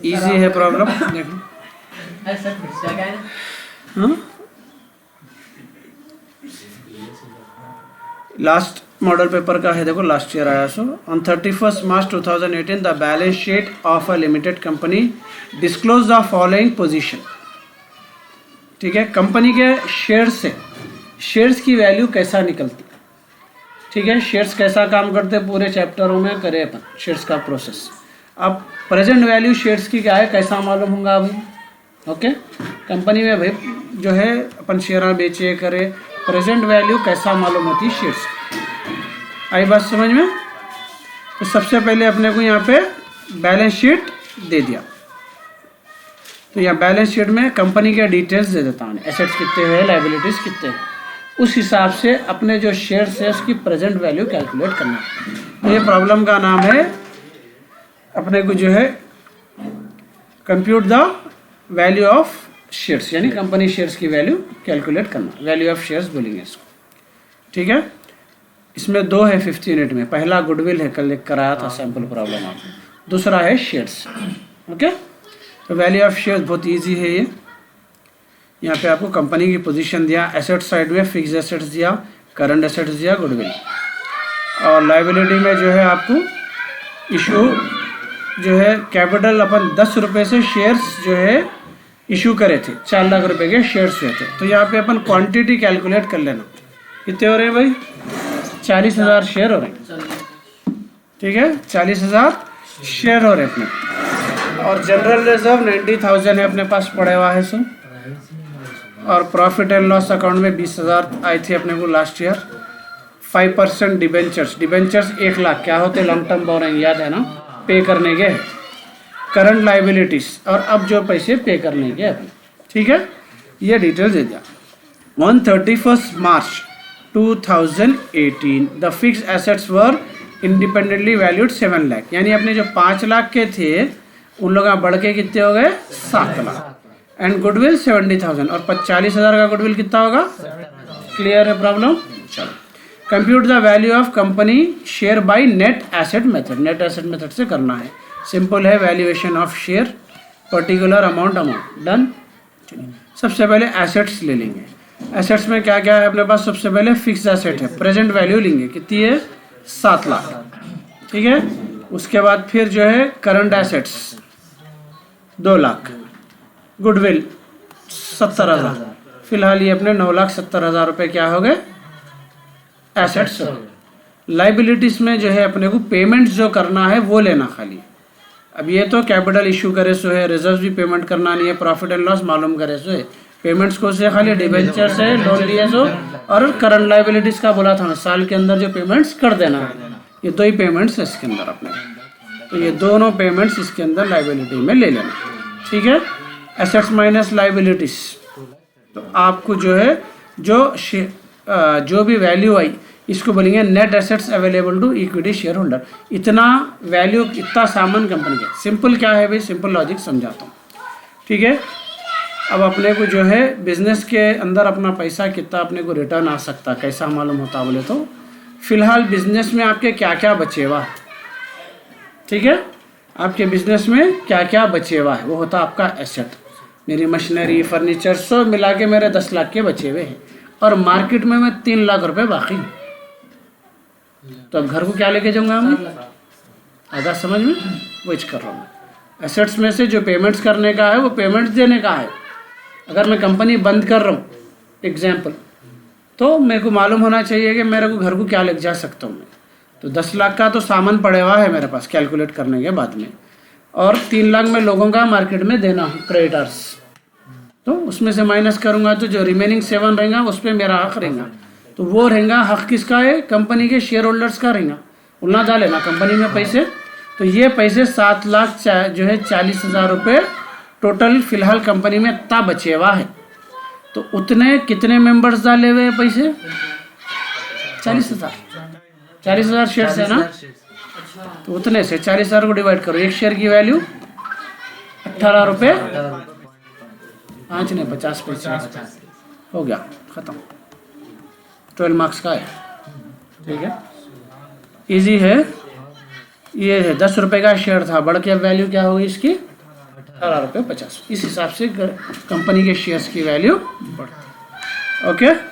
Easy है problem. देखो हाँ, लास्ट मॉडल पेपर का है। देखो लास्ट ईयर आया। So on 31 March 2018 the balance sheet of a limited company disclose the following position. ठीक है, कंपनी के शेयर से शेयर्स की वैल्यू कैसा निकलती। ठीक है, शेयर्स कैसा काम करते पूरे चैप्टरों में करे अपन शेयर्स का प्रोसेस। अब प्रेजेंट वैल्यू शेयर्स की क्या है कैसा मालूम होगा अभी। ओके, कंपनी में भाई जो है अपन शेयर बेचे करे, प्रेजेंट वैल्यू कैसा मालूम होती है शेयर्स। आई बात समझ में। तो सबसे पहले अपने को यहाँ पे बैलेंस शीट दे दिया, तो यहाँ बैलेंस शीट में कंपनी के डिटेल्स दे देता हूँ, एसेट्स कितने हैं, लाइबिलिटीज कितने हैं, उस हिसाब से अपने जो शेयर्स है उसकी प्रेजेंट वैल्यू कैलकुलेट करना। तो ये प्रॉब्लम का नाम है अपने को जो है compute the value of shares, यानी कंपनी शेयर्स की वैल्यू कैलकुलेट करना, वैल्यू ऑफ शेयर्स बोलेंगे इसको। ठीक है, इसमें दो है 50 यूनिट में। पहला गुडविल है, कल एक कराया था सैंपल प्रॉब्लम आपको, दूसरा है शेयर्स। ओके, तो वैल्यू ऑफ शेयर्स बहुत इजी है ये। यहाँ पे आपको कंपनी की पोजीशन दिया, एसेट साइड में फिक्स एसेट्स दिया, करंट एसेट्स दिया, गुडविल, और लाइबिलिटी में जो है आपको इशू जो है कैपिटल अपन 10 रुपये से शेयर्स जो है इशू करे थे, 4 लाख रुपए के शेयर्स हुए थे। तो यहाँ पे अपन क्वांटिटी कैलकुलेट कर लेना, कितने हो रहे हैं भाई, 40,000 शेयर हो रहे हैं। ठीक है, 40,000 शेयर हो रहे हैं अपने, और जनरल रिजर्व 90,000 है अपने पास पड़े हुआ है। सो और प्रॉफिट एंड लॉस अकाउंट में 20,000 आई थी अपने को last year. 5% debentures, debentures 1 lakh क्या होते, लॉन्ग टर्म बोरिंग, याद है ना, पे करने के। करंट लाइबिलिटीज, और अब जो पैसे पे करने के अपने। ठीक है, ये डिटेल दे दिया। On 31 March 2018 the fix assets were independently valued 7 lakh, यानी अपने जो 5 लाख के थे उन लोग बढ़ के कितने हो गए, 7 लाख। एंड गुडविल 70,000, और 40,000 का गुडविल कितना होगा। क्लियर है प्रॉब्लम। चलो, compute the value of company share by net asset method, net asset method से करना है। सिंपल है, valuation of share, particular amount done. सबसे पहले एसेट्स ले लेंगे। एसेट्स में क्या क्या है अपने पास, सबसे पहले फिक्स एसेट है, प्रेजेंट वैल्यू लेंगे, कितनी है, 7 लाख। ठीक है, उसके बाद फिर जो है करंट एसेट्स 2 लाख, गुडविल 70,000, फिलहाल ये अपने 9,70,000 रुपये क्या हो गए, एसेट्स। लाइबिलिटीज में जो है अपने को पेमेंट्स जो करना है वो लेना खाली। अब ये तो कैपिटल इशू करे सो है, रिजर्व भी पेमेंट करना नहीं है, प्रॉफिट एंड लॉस मालूम करे सो है, पेमेंट्स को से खाली डिबेंचर से लोन लिए सो, और करंट लाइबिलिटीज का बोला था साल के अंदर जो पेमेंट्स कर देना है, ये 2 ही पेमेंट्स है इसके अंदर अपने। तो ये दोनों पेमेंट्स इसके अंदर लाइबिलिटी में ले लेना। ठीक है, एसेट्स माइनस लाइबिलिटीज। तो आपको जो है जो भी वैल्यू आई इसको बोलेंगे net assets available to equity shareholder. इतना वैल्यू, इतना सामान कंपनी का। सिंपल क्या है भाई, सिंपल लॉजिक समझाता हूँ। ठीक है, अब अपने को जो है बिजनेस के अंदर अपना पैसा कितना अपने को रिटर्न आ सकता, कैसा मालूम होता बोले तो, फिलहाल बिजनेस में आपके क्या क्या बचे हुआ। ठीक है, आपके बिजनेस में क्या क्या बचे हुआ है वो होता आपका एसेट। मेरी मशीनरी, फर्नीचर सब मिला के मेरे 10 लाख के बचे हुए हैं, और मार्केट में मैं 3 लाख रुपए बाकी। तो अब घर को क्या लेके जाऊंगा मैं, आधा समझ में वो कर रहा हूँ। एसेट्स में से जो पेमेंट्स करने का है वो पेमेंट्स देने का है। अगर मैं कंपनी बंद कर रहा हूँ एग्जाम्पल, तो मेरे को मालूम होना चाहिए कि मेरे को घर को क्या लेके जा सकता हूँ मैं। तो 10 लाख का तो सामान पड़े हुआ है मेरे पास कैलकुलेट करने के बाद में, और 3 लाख में लोगों का मार्केट में देना हूँ क्रेडिटर्स। तो उसमें से माइनस करूंगा तो जो रिमेनिंग 7 रहेगा उस पर मेरा हक रहेगा। तो वो रहेगा हक किसका है, कंपनी के शेयर होल्डर्स का रहेगा। उतना डाले ना कंपनी में पैसे, तो ये पैसे 7 लाख जो है 40,000 रुपये टोटल फिलहाल कंपनी में ता बचे हुआ है। तो उतने कितने मेंबर्स डाले हुए पैसे, 40,000 शेयर्स है ना, तो उतने से 40,000 को डिवाइड करो, एक शेयर की वैल्यू 18 रुपये 5 नहीं 50 पैसे हो गया, खत्म। 12 मार्क्स का है। ठीक है, इजी है। ये है 10 रुपये का शेयर था, बढ़ के वैल्यू क्या होगी इसकी 18 रुपये 50। इस हिसाब से कंपनी के शेयर्स की वैल्यू बढ़ती है। ओके।